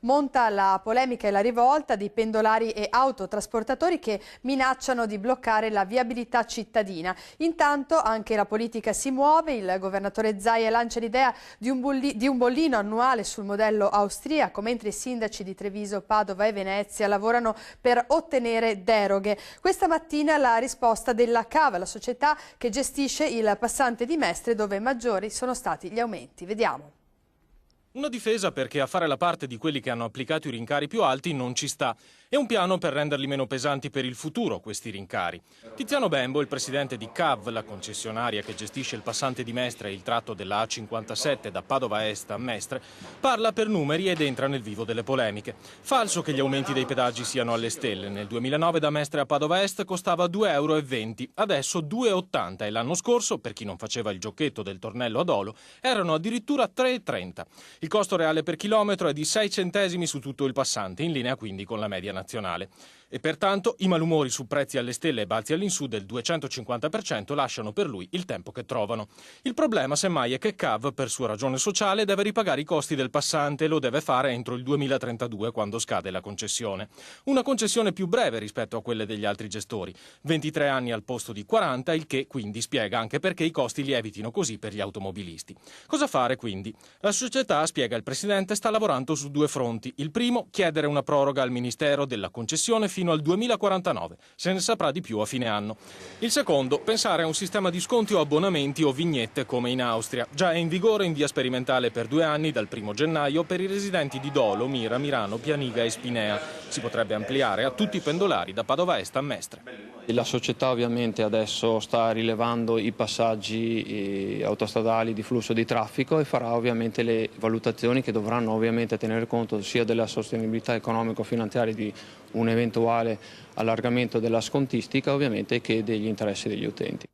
monta la polemica e la rivolta di pendolari e autotrasportatori che minacciano di bloccare la viabilità cittadina. Intanto anche la politica si muove, il governatore Zaia lancia l'idea di un bollino annuale sul modello austriaco, mentre i sindaci di Treviso, Padova e Venezia lavorano per ottenere deroghe. Questa mattina la risposta della CAV, la società che gestisce il passante di Mestre, dove maggiori sono stati gli aumenti. Vediamo. Una difesa perché a fare la parte di quelli che hanno applicato i rincari più alti non ci sta. E un piano per renderli meno pesanti per il futuro, questi rincari. Tiziano Bembo, il presidente di CAV, la concessionaria che gestisce il passante di Mestre e il tratto della A57 da Padova Est a Mestre, parla per numeri ed entra nel vivo delle polemiche. Falso che gli aumenti dei pedaggi siano alle stelle. Nel 2009 da Mestre a Padova Est costava 2,20 €, adesso 2,80 € e l'anno scorso, per chi non faceva il giochetto del tornello ad Olo, erano addirittura 3,30 €. Il costo reale per chilometro è di 6 centesimi su tutto il passante, in linea quindi con la media nazionale. E pertanto i malumori su prezzi alle stelle e balzi all'insù del 250% lasciano per lui il tempo che trovano. Il problema semmai è che CAV, per sua ragione sociale, deve ripagare i costi del passante e lo deve fare entro il 2032, quando scade la concessione. Una concessione più breve rispetto a quelle degli altri gestori, 23 anni al posto di 40, il che quindi spiega anche perché i costi lievitino così per gli automobilisti. Cosa fare quindi? La società, spiega il presidente, sta lavorando su due fronti. Il primo, chiedere una proroga al Ministero della concessione fino al 2049. Se ne saprà di più a fine anno. Il secondo, pensare a un sistema di sconti o abbonamenti o vignette come in Austria. Già è in vigore in via sperimentale per 2 anni dal 1° gennaio per i residenti di Dolo, Mira, Mirano, Pianiga e Spinea. Si potrebbe ampliare a tutti i pendolari da Padova Est a Mestre. La società ovviamente adesso sta rilevando i passaggi autostradali di flusso di traffico e farà ovviamente le valutazioni che dovranno ovviamente tenere conto sia della sostenibilità economico-finanziaria di un eventuale allargamento della scontistica ovviamente che degli interessi degli utenti.